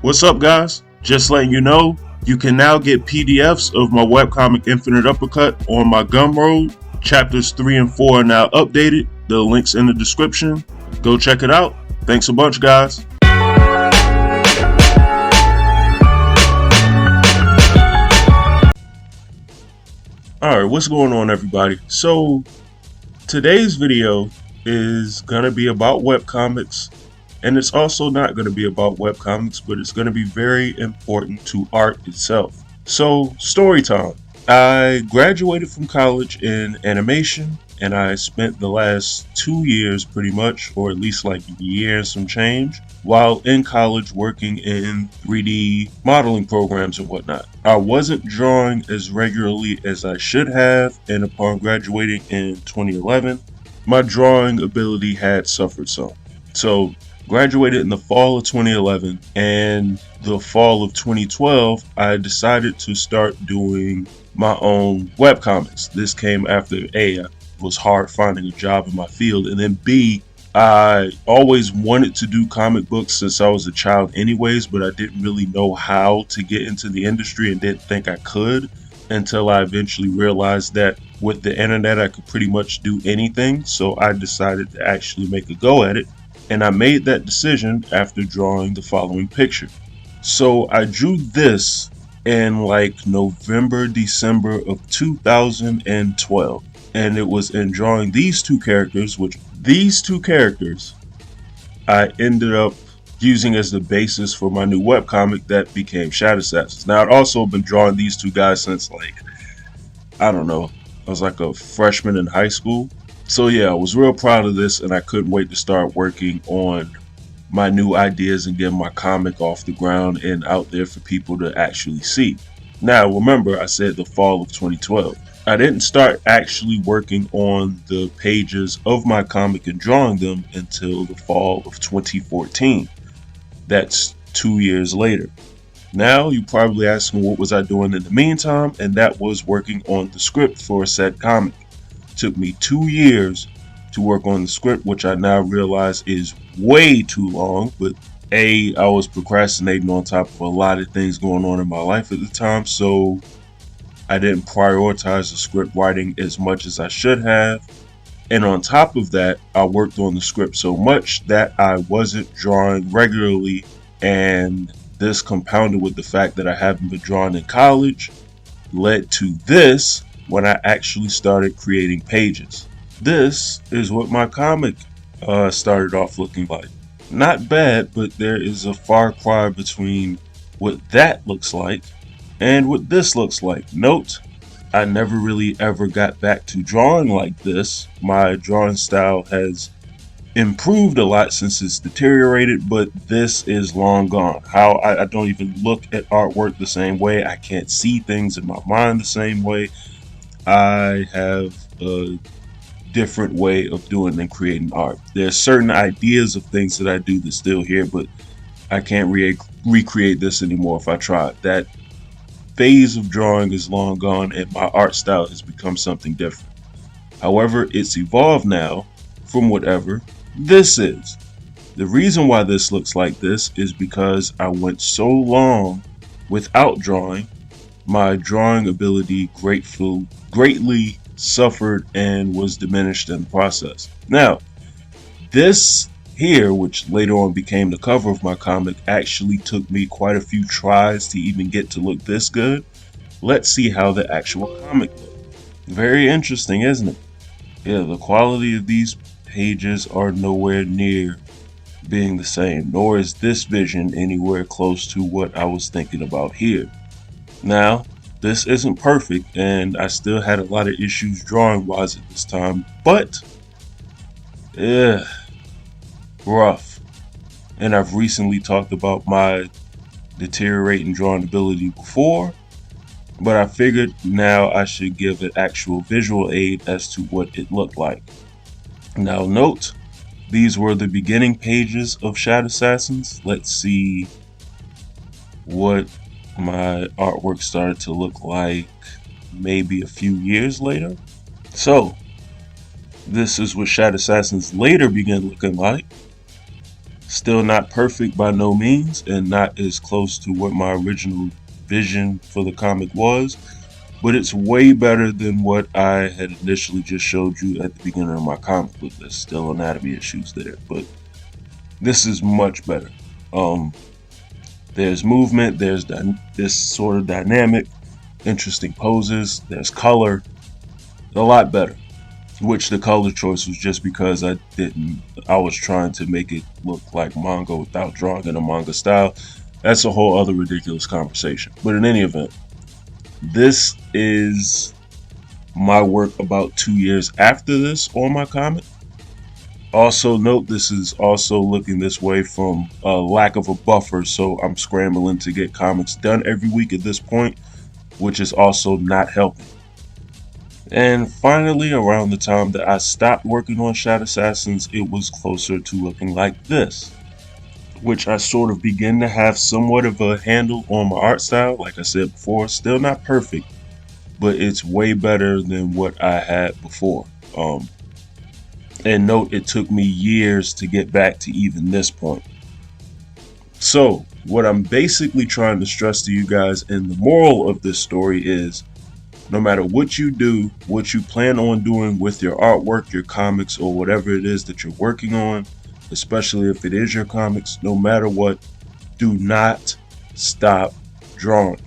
What's up, guys? Just letting you know, you can now get PDFs of my webcomic Infinite Uppercut on my Gumroad. Chapters 3 and 4 are now updated. The link's in the description. Go check it out. Thanks a bunch, guys. Alright, what's going on, everybody? So, today's video is gonna be about webcomics, and it's also not gonna be about webcomics, but it's gonna be very important to art itself. So, story time. I graduated from college in animation, and I spent the last 2 years pretty much, or at least like a year and some change, while in college working in 3D modeling programs and whatnot. I wasn't drawing as regularly as I should have, and upon graduating in 2011, my drawing ability had suffered some. So, graduated in the fall of 2011, and the fall of 2012, I decided to start doing my own webcomics. This came after A, it was hard finding a job in my field, and then B, I always wanted to do comic books since I was a child anyways, but I didn't really know how to get into the industry and didn't think I could until I eventually realized that with the internet I could pretty much do anything. So I decided to actually make a go at it, and I made that decision after drawing the following picture. So I drew this in like November, December of 2012, and it was in drawing these two characters, which these two characters I ended up using as the basis for my new webcomic that became Shado Assassins. Now, I'd also been drawing these two guys since like, I don't know, I was like a freshman in high school. So yeah, I was real proud of this, and I couldn't wait to start working on my new ideas and getting my comic off the ground and out there for people to actually see. Now, remember, I said the fall of 2012. I didn't start actually working on the pages of my comic and drawing them until the fall of 2014. That's 2 years later. Now, you're probably asking what was I doing in the meantime, and that was working on the script for said comic. It took me 2 years to work on the script, which I now realize is way too long, but A, I was procrastinating on top of a lot of things going on in my life at the time, so I didn't prioritize the script writing as much as I should have. And on top of that, I worked on the script so much that I wasn't drawing regularly, and this compounded with the fact that I haven't been drawing in college led to this when I actually started creating pages. This is what my comic started off looking like. Not bad, but there is a far cry between what that looks like and what this looks like. Note, I never really ever got back to drawing like this. My drawing style has improved a lot since it's deteriorated, but this is long gone. How I don't even look at artwork the same way. I can't see things in my mind the same way. I have a different way of doing and creating art. There's certain ideas of things that I do that's still here, but I can't recreate this anymore if I try. That phase of drawing is long gone, and my art style has become something different. However, it's evolved now from whatever this is. The reason why this looks like this is because I went so long without drawing, my drawing ability greatly suffered and was diminished in the process. Now, this here, which later on became the cover of my comic, actually took me quite a few tries to even get to look this good. Let's see how the actual comic looked. Very interesting, isn't it? Yeah, the quality of these pages are nowhere near being the same, nor is this vision anywhere close to what I was thinking about here. Now, this isn't perfect, and I still had a lot of issues drawing wise at this time, but rough. And I've recently talked about my deteriorating drawing ability before, but I figured now I should give an actual visual aid as to what it looked like. Now note, these were the beginning pages of Shado Assassins. Let's see what my artwork started to look like maybe a few years later. So this is what Shado Assassins later began looking like. Still not perfect by no means, and not as close to what my original vision for the comic was, but it's way better than what I had initially just showed you at the beginning of my comic book. There's still anatomy issues there, but this is much better. Um, there's movement, there's this sort of dynamic, interesting poses, there's color, a lot better. Which the color choice was just because I was trying to make it look like manga without drawing in a manga style. That's a whole other ridiculous conversation. But in any event, this is my work about 2 years after this on my comic. Also note, this is also looking this way from a lack of a buffer, so I'm scrambling to get comics done every week at this point, which is also not helping. And finally, around the time that I stopped working on Shadow Assassins, it was closer to looking like this, which I sort of begin to have somewhat of a handle on my art style. Like I said before, still not perfect, but it's way better than what I had before. And note, it took me years to get back to even this point. So, what I'm basically trying to stress to you guys, and the moral of this story is, no matter what you do, what you plan on doing with your artwork, your comics, or whatever it is that you're working on, especially if it is your comics, no matter what, do not stop drawing.